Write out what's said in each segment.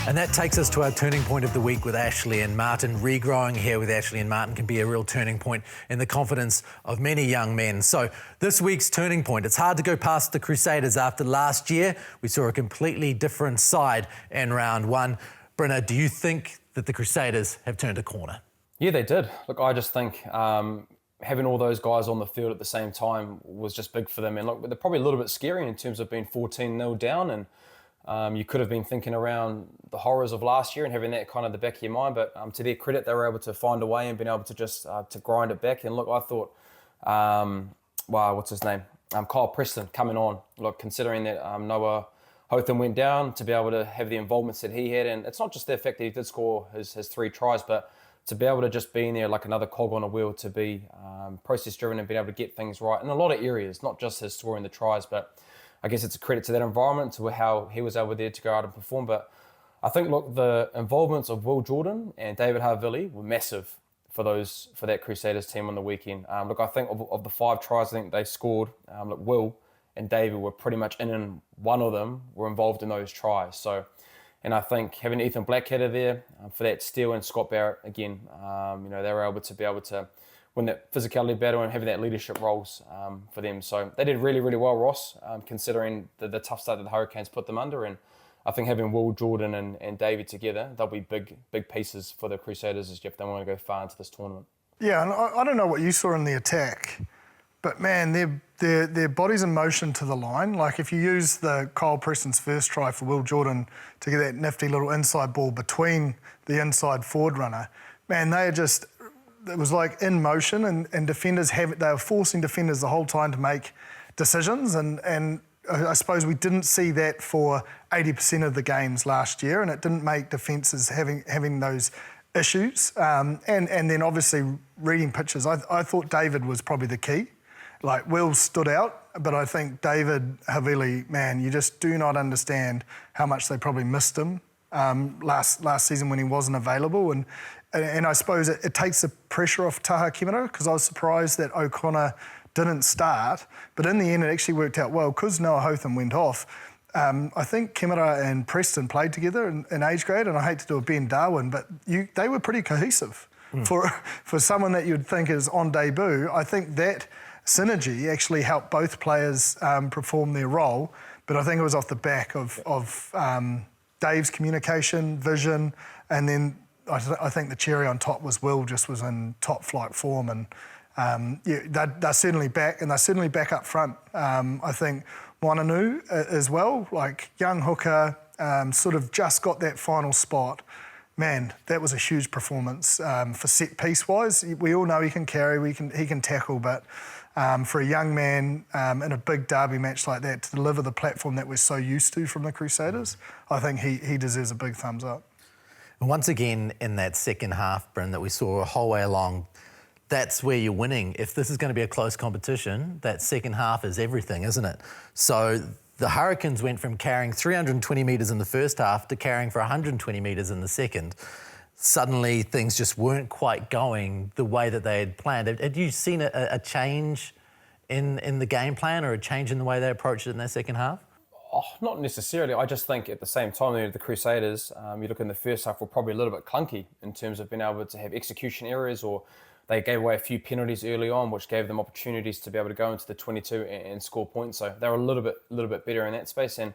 And that takes us to our turning point of the week with Ashley and Martin. Regrowing hair with Ashley and Martin can be a real turning point in the confidence of many young men. So this week's turning point, it's hard to go past the Crusaders after last year. We saw a completely different side in round one. Brynner, do you think that the Crusaders have turned a corner? Yeah, they did. Look, I just think having all those guys on the field at the same time was just big for them. And look, they're probably a little bit scary in terms of being 14-0 down, and you could have been thinking around the horrors of last year and having that kind of the back of your mind. But to their credit, they were able to find a way and been able to just to grind it back. And look, I thought, what's his name? Kyle Preston coming on. Look, considering that Noah Hotham went down, to be able to have the involvements that he had. And it's not just the fact that he did score his 3 tries, but to be able to just be in there like another cog on a wheel, to be process-driven and being able to get things right in a lot of areas, not just his scoring the tries, but I guess it's a credit to that environment, to how he was able there to go out and perform. But I think, look, the involvements of Will Jordan and David Havili were massive for that Crusaders team on the weekend. Look, I think of the 5 tries I think they scored, look, Will and David were pretty much in, and one of them were involved in those tries. So, and I think having Ethan Blackadder there for that steal, and Scott Barrett again, they were able to win that physicality battle and having that leadership roles for them. So they did really, really well, Ross, considering the tough start that the Hurricanes put them under. And I think having Will Jordan and David together, they'll be big pieces for the Crusaders if they want to go far into this tournament. Yeah, and I don't know what you saw in the attack, but man, their bodies in motion to the line. Like if you use the Kyle Preston's first try for Will Jordan to get that nifty little inside ball between the inside forward runner, man, it was like in motion, and defenders they were forcing defenders the whole time to make decisions, and I suppose we didn't see that for 80% of the games last year, and it didn't make defences having those issues. And then obviously reading pitches, I thought David was probably the key. Like Will stood out, but I think David Havili, man, you just do not understand how much they probably missed him last season when he wasn't available. And I suppose it takes the pressure off Taha Kemera, because I was surprised that O'Connor didn't start. But in the end, it actually worked out well because Noah Hotham went off. I think Kemera and Preston played together in age grade, and I hate to do a Ben Darwin, but they were pretty cohesive. For someone that you'd think is on debut. I think that synergy actually helped both players perform their role, but I think it was off the back of Dave's communication, vision, and then I think the cherry on top was Will just was in top flight form, and they're certainly back, and they're certainly back up front. I think Moananu as well, like young hooker, sort of just got that final spot. Man, that was a huge performance for set piece wise. We all know he can carry, he can tackle, but for a young man in a big derby match like that to deliver the platform that we're so used to from the Crusaders, I think he deserves a big thumbs up. Once again, in that second half, Bryn, that we saw a whole way along, that's where you're winning. If this is going to be a close competition, that second half is everything, isn't it? So the Hurricanes went from carrying 320 metres in the first half to carrying for 120 metres in the second. Suddenly, things just weren't quite going the way that they had planned. Had you seen a change in the game plan, or a change in the way they approached it in that second half? Oh, not necessarily. I just think at the same time, the Crusaders, you look in the first half, were probably a little bit clunky in terms of being able to have execution errors, or they gave away a few penalties early on, which gave them opportunities to be able to go into the 22 and score points. So they were a little bit better in that space, and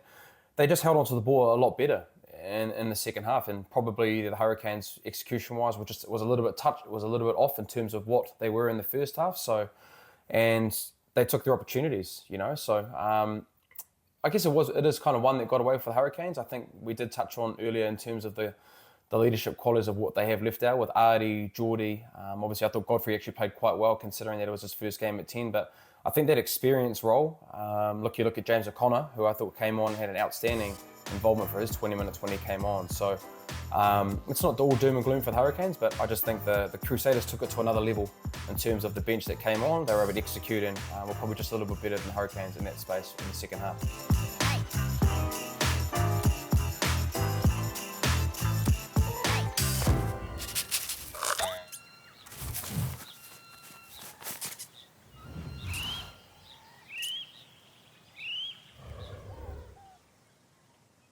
they just held onto the ball a lot better in the second half. And probably the Hurricanes, execution-wise, was a little bit off in terms of what they were in the first half. So, and they took their opportunities, So I guess it is kind of one that got away for the Hurricanes. I think we did touch on earlier in terms of the leadership qualities of what they have left out with Artie, Geordie. Obviously, I thought Godfrey actually played quite well considering that it was his first game at 10. But I think that experience role, you look at James O'Connor, who I thought came on and had an outstanding involvement for his 20 minutes when he came on. So it's not all doom and gloom for the Hurricanes, but I just think the Crusaders took it to another level in terms of the bench that came on. They were able to execute, and were probably just a little bit better than the Hurricanes in that space in the second half.